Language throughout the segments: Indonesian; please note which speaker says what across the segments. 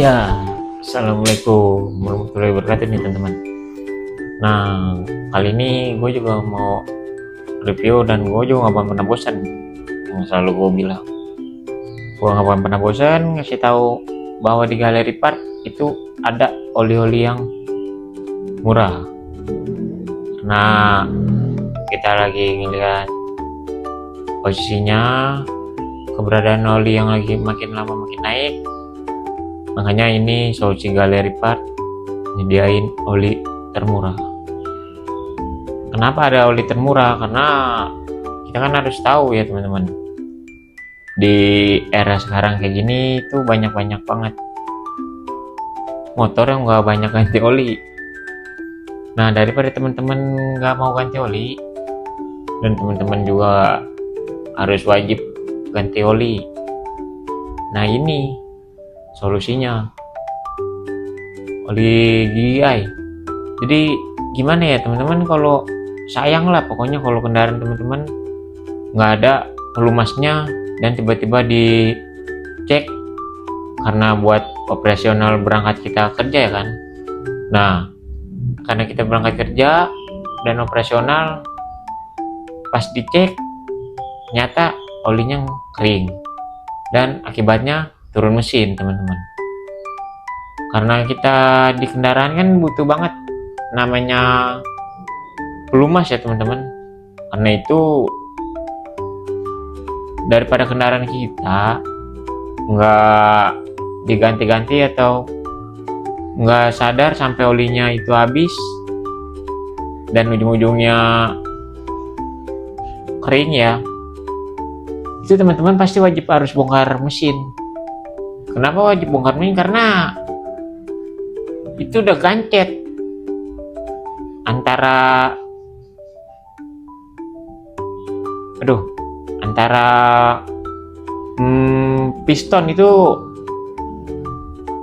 Speaker 1: Ya, assalamualaikum warahmatullahi wabarakatuh nih teman-teman. Nah, kali ini gue juga mau review dan gue juga gak pernah bosan. Yang selalu gue bilang, gue gak pernah bosan ngasih tahu bahwa di Galeri Part itu ada oli-oli yang murah. Nah, kita lagi ngeliat posisinya, keberadaan oli yang lagi makin lama makin naik. Makanya ini solusi Galeri Part nyediain oli termurah. Kenapa ada oli termurah? Karena kita kan harus tahu ya teman-teman, di era sekarang kayak gini tuh banyak-banyak banget motor yang nggak banyak ganti oli. Nah, daripada teman-teman nggak mau ganti oli dan teman-teman juga harus wajib ganti oli, nah ini solusinya, oli GI. Jadi gimana ya teman-teman, kalau sayang lah pokoknya kalau kendaraan teman-teman nggak ada pelumasnya dan tiba-tiba dicek karena buat operasional berangkat kita kerja ya kan. Nah, karena kita berangkat kerja dan operasional, pas dicek ternyata olinya kering dan akibatnya turun mesin teman-teman. Karena kita di kendaraan kan butuh banget namanya pelumas ya teman-teman. Karena itu daripada kendaraan kita nggak diganti-ganti atau nggak sadar sampai olinya itu habis dan ujung-ujungnya kering ya, itu teman-teman pasti wajib harus bongkar mesin. Kenapa wajib bongkar mesin? Karena itu udah gancet antara piston itu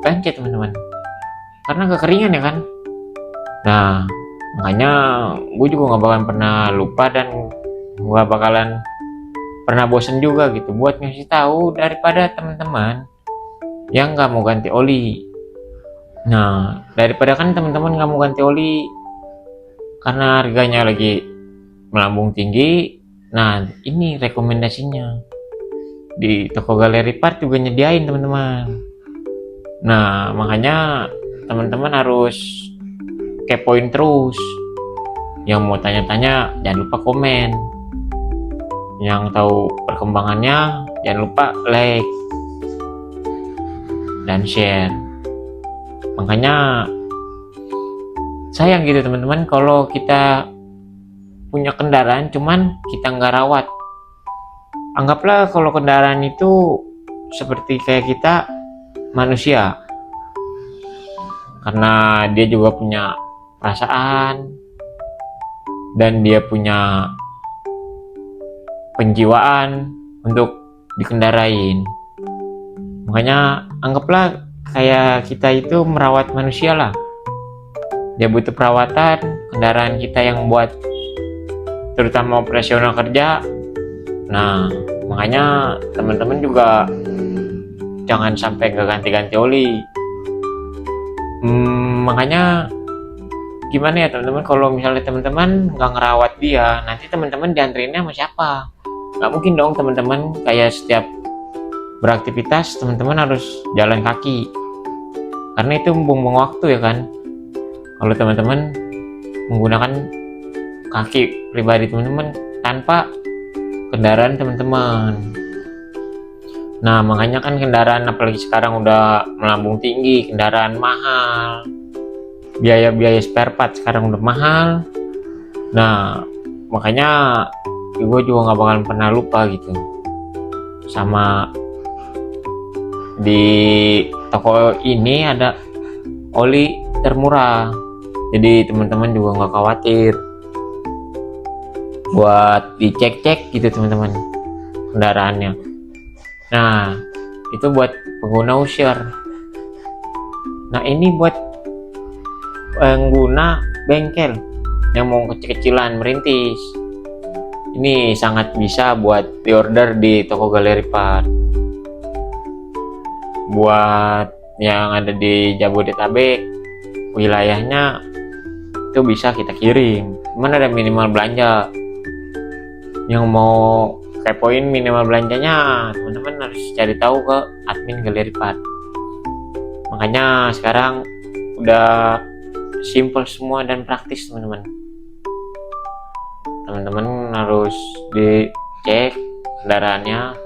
Speaker 1: gancet teman-teman, karena kekeringan ya kan. Nah, makanya gue juga gak bakalan pernah lupa dan gak bakalan pernah bosen juga gitu buat ngasih tahu daripada teman-teman yang nggak mau ganti oli. Nah, daripada kan teman-teman nggak mau ganti oli karena harganya lagi melambung tinggi. Nah, ini rekomendasinya di toko Galeri Part juga nyediain teman-teman. Nah, makanya teman-teman harus kepoin terus. Yang mau tanya-tanya jangan lupa komen. Yang tahu perkembangannya jangan lupa like dan share. Makanya sayang gitu teman-teman kalau kita punya kendaraan cuman kita nggak rawat. Anggaplah kalau kendaraan itu seperti kayak kita manusia, karena dia juga punya perasaan dan dia punya penjiwaan untuk dikendarain. Makanya anggaplah kayak kita itu merawat manusia lah. Dia butuh perawatan, kendaraan kita yang buat terutama operasional kerja. Nah, makanya teman-teman juga jangan sampai nggak ganti-ganti oli. Makanya gimana ya teman-teman, kalau misalnya teman-teman nggak ngerawat dia, nanti teman-teman diantrinnya sama siapa? Nggak mungkin dong teman-teman kayak setiap beraktivitas teman-teman harus jalan kaki, karena itu membuang waktu ya kan. Kalau teman-teman menggunakan kaki pribadi teman-teman tanpa kendaraan teman-teman. Nah, makanya kan kendaraan apalagi sekarang udah melambung tinggi, kendaraan mahal, biaya-biaya spare part sekarang udah mahal. Nah, makanya gue juga gak bakalan pernah lupa gitu sama di toko ini ada oli termurah. Jadi teman-teman juga nggak khawatir buat dicek-cek gitu teman-teman kendaraannya. Nah, itu buat pengguna user. Nah, ini buat pengguna bengkel yang mau kecil-kecilan merintis. Ini sangat bisa buat diorder di toko Galeri Part. Buat yang ada di Jabodetabek wilayahnya itu bisa kita kirim. Cuman ada minimal belanja. Yang mau kepoin minimal belanjanya, teman-teman harus cari tahu ke admin Galeri Part. Makanya sekarang udah simple semua dan praktis, teman-teman. Teman-teman harus dicek kendaraannya,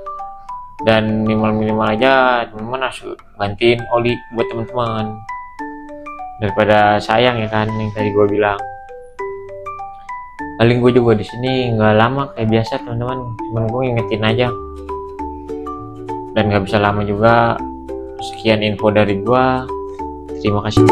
Speaker 1: dan minimal aja teman-teman harus gantiin oli buat teman-teman, daripada sayang ya kan, yang tadi gue bilang. Paling gue juga di sini nggak lama kayak biasa, teman-teman, cuman gue ingetin aja dan nggak bisa lama juga. Sekian info dari gue, terima kasih.